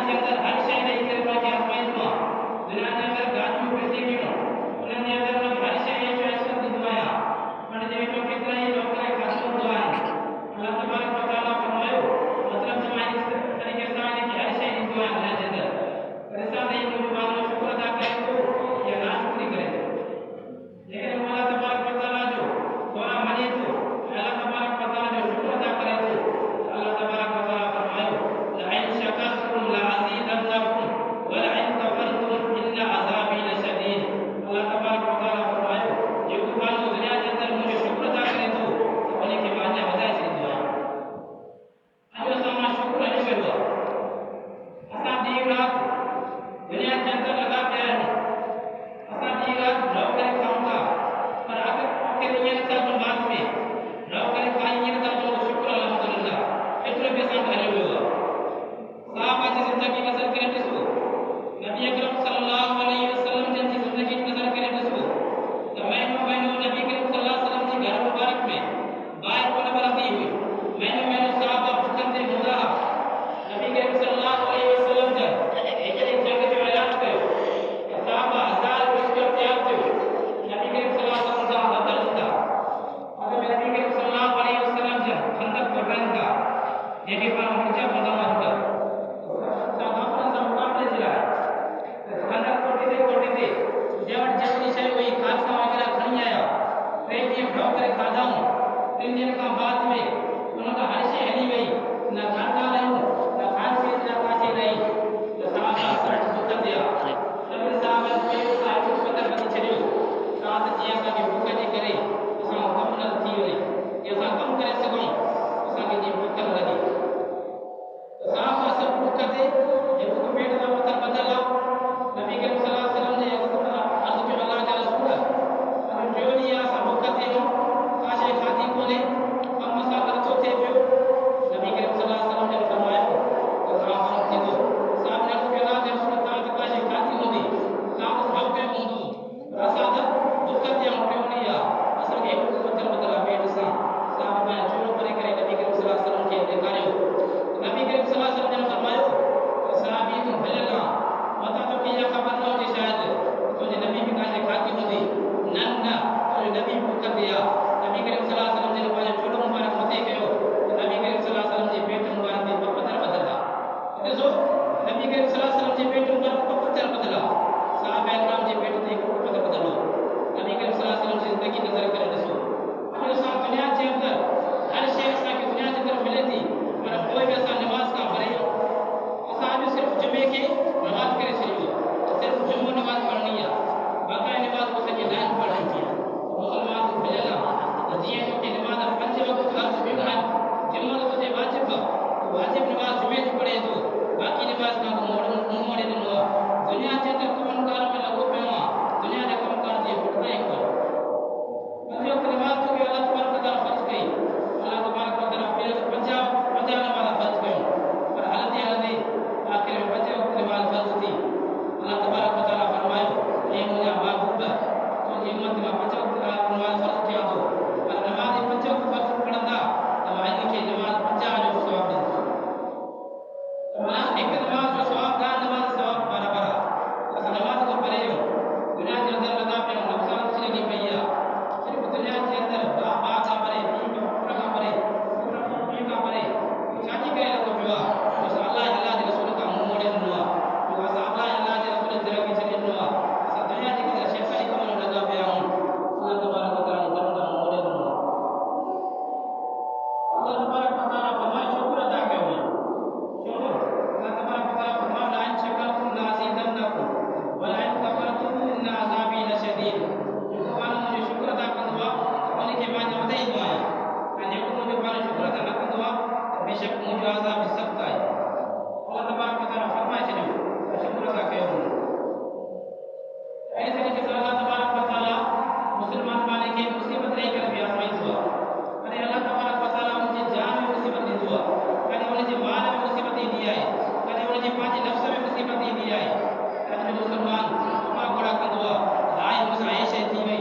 जे अंदर हर शइ ॾेई करे उनखे आज़माईंदो आहियां। दुनिया जे अंदर गाॾियूं पृथ्वियूं उन्हनि जे अंदर मां हर शइ जो फैसिलो ॾींदो आहियां। उन जे विचों केतिरा ई नौकर खातो हूंदो आहिनि। अल्लाह तबारक व तआला फरमायो मतिलबु जो मां इस तरीक़े सां इनखे हर शइ ॾींदो आहियां दुनिया जे अंदर। पर ॾिसां त मुंहिंजो माण्हू शुक्र अदा करे थो या नाशुक्री करे थो। लेकिन अल्लाह तबारक व तआला जो दुआ मञे थो ऐं अल्लाह तबारक व तआला जो शुक्र अदा करे थो। अल्लाह तबारक व तआला फरमायो लइन शकरतुम लअज़ीदन्नकुम वलइन कफरतुम इन्न अज़ाबी लशदीद। अल्लाह तबारक व तआला फरमायो जेको माण्हू दुनिया जे अंदर मुंहिंजो शुक्र अदा करे थो त उनखे मां अञा वधाए छॾींदो आहियां। अॼु असां मां शुक्र अची वियो आहे। असां ॾींहुं राति दुनिया जे अंदर लॻा पिया आहियूं। असां ॾींहुं राति रहो करे खाऊं था पर आख़िर ईअं नथा चऊं बाद में रहो करे खाई ईअं नथा चऊं शुक्र अल्हम्दुलिल्लाह एतिरो बि असां हलियो वियो आहे। सहाबा जी ज़िंदगी नज़र करे ॾिसो, नबी अकरम सल्लल्लाहु अलैहि वसल्लम जन जी ज़िंदगी नज़र करे ॾिसो त महीनो महीनो नबी करीम सल्लल्लाहु अलैहि वसल्लम जी घर मुबारक में ॿाहिरि कोन बरंदी हुई। महीनो महीनो सहाबा भुखनि ते हूंदा। नबी करीम सल्लल्लाहु अलैहि वसल्लम जन हिकु ॾींहुं जंग जो ऐलान कयो त सहाबा 1000 लश्कर तयार थियो। नबी करीम सल्लल्लाहु अलैहि वसल्लम सां बदल था। अॻ में नबी करीम सल्लल्लाहु अलैहि वसल्लम जन खंदक खोटाइनि था जंहिंखे पाण मुर्जा चवंदा आहियूं। असां काफ़िरनि सां मुक़ाबले जे लाइ खंदक खोटींदे खोटींदे जंहिं वटि जेतिरी शइ हुई खालसा वग़ैरह खणी आया। 3 ॾींहं भउ करे खाधाऊं। 3 ॾींहंनि खां बाद में उन खां हर शइ हली वई। न खाधा रहियूं न खाइण पीअण जा काथे रही त सहाबा सभु बुख ते आ। सभिनी साहबनि खे साहिब पतर वधी छॾियो। छा त जीअं असांखे बुख जे करे असां कमु न थी वञे या असां कमु करे सघूं असांखे जीअं बुख न लॻे। सहाबा सभु बुख ते जे बुख पेट जा पथर ॿधल आहे। नबी करीम सल्लल्लाहु अलैहि वसल्लम जे अर्ज़ कयो अल्लाह जा रसूल अॼु टियों ॾींहुं आहे असां बुख ते आहियूं। का शइ खाधी कोन्हे कमु असां नथो थिए पियो। नबी करीम सल्लल्लाहु अलैहि वसल्लम जन फरमायो त तव्हां कमु थींदो। साहब ने अर्ज़ कयो अल्लाह जे रसूल तव्हां त का शइ खाधी हूंदी तव्हां त भउ कयो हूंदो पर असां त बुख ते आहियूं। टियों ॾींहुं आहे असांखे हिकु पथर ॿधल आहे पेट सां। साहब पंहिंजो चोलो परे करे नबी करीम सल्लल्लाहु अलैहि वसल्लम खे ॾेखारियो। नबी करीम सल्लल्लाहु अलैहि वसल्लम जन फरमायो त सहाबी तूं भलियल आहे। मतां तोखे इहा ख़बर न हुजे शायदि तुंहिंजे नबी बि का शइ खाधी हूंदी। न न तुंहिंजो नबी बुख ते आहे। नबी करीम सल्लल्लाहु अलैहि वसल्लम जन पंहिंजो चोलो मुबारक मथे कयो त नबी करीम सल्लल्लाहु अलैहि वसल्लम जे पेट मुबारक ते ॿ पथर ॿधल आहे। ॾिसो नबी करीम सल्लल्लाहु अलैहि वसल्लम जे पेट मुबारक ॿ पथर ॿधल आहे। सहाबा इकराम जे पेट ते हिकु पथर ॿधल हो। नबी करीम सल्लल्लाहु अलैहि वसल्लम जी ज़िंदगी नज़र करे ॾिसो। अॼु असां दुनिया जे अंदर हर शइ असांखे दुनिया जे अंदर मिले थी पर पोइ बि असां नमाज़ खां परे आहियूं। असां अॼु सिर्फ़ु जुमे खे नमाज़ करे छॾियो आहे। सिर्फ़ु जुमो नमाज़ पढ़णी आहे। बाक़ी नमाज़ असांखे न पढ़णी थी आहे। मुस्लमान तूं भलियल आहे त जीअं तोखे नमाज़ 5 वक़्त फ़र्ज़ ॿियूं आहिनि जिन महिल तुंहिंजे वाजिब आहे तूं वाजिब नमाज़ जुमे जी पढ़े थो। बाक़ी नमाज़ खां तूं मुंहुं मोड़े ॾिनो आहे। दुनिया जे अंदर कमकार में लॻो पियो आहे। दुनिया जे कमकार जी पुठितां ई कोन। 5 वक़्त नमाज़ तोखे अल्लाह तबारक व तआला फ़र्ज़ कई। अल्लाह तबारक व तआला पहिरियों त 50 नमाज़ फ़र्ज़ कयूं पर हलंदे हलंदे आख़िर में 5 वक़्त नमाज़ फ़र्ज़ थी। अल्लाह तबारक व तआला फरमायो हे मुंहिंजा महबूब तुंहिंजी उम्मत मां 5 वक़्त नमाज़ फ़र्ज़ कयां थो पर नमाज़ 5 वक़्त फ़र्ज़ पढ़ंदा त मां हिनखे नमाज़ 50 जो सवाबु ॾींदुसि। माना हिकु नमाज़ जो सवाबु 10 नमाज़ सवाबु बराबरि आहे। असां नमाज़ खां परे आहियूं। दुनिया जे अंदर लॻा पिया आहियूं। नफ़्सानची लॻी पई आहे। सिर्फ़ु दुनिया जे अंदर भाउ खां परे पीउ पुट खां परे पुट पीउ खां परे छाजी करे लॻो पियो आहे। असां अल्लाह जे रसूल खां मुंहुं मोड़े ॾिनो आहे। असां अल्लाह जे रसूल जे रंग छॾे ॾिनो आहे। असां दुनिया जे करे शैतानी कम में लॻा पिया आहियूं। अल्लाह तबारक व तआला जे दर खां मुंहुं मोड़े ॾिनो आहे। अल्लाह तबारक व तआला फरमाए शुक्र अदा कयो वञे। शुक्र अल्लाह तबारक व तआला फरमाए लइन शकरतुम लअज़ीदन्नकुम वलइन कफरतुम इन्न अज़ाबी लशदीद। जेको माण्हू मुंहिंजो शुक्र अदा कंदो आहे त उनखे मां अञा वधाईंदो आहियां ऐं जेको मुंहिंजो पाण शुक्र अदा न कंदो आहे त बेशक मुंहिंजो अज़ाब सख़्तु आहे। अल्लाह तबारक व तआला फरमाए छॾियो त शुक्र अदा कयो वञे। अहिड़े तरीक़े सां अल्लाह तबारक व तआला मुस्लमान वारे खे मुसीबत ॾेई करे बि आज़माईंदो आहे। कॾहिं अल्लाह तबारक व तआला हुनजे जान में मुसीबत ॾींदो आहे। कॾहिं हुनजे माल में मुसीबत ईंदी आहे। कॾहिं हुनजे पंहिंजे नफ़्स में मुसीबत ईंदी आहे। अॼु मुस्लमान कमा घोड़ा कंदो आहे। हाय मूंसां हे शइ थी वई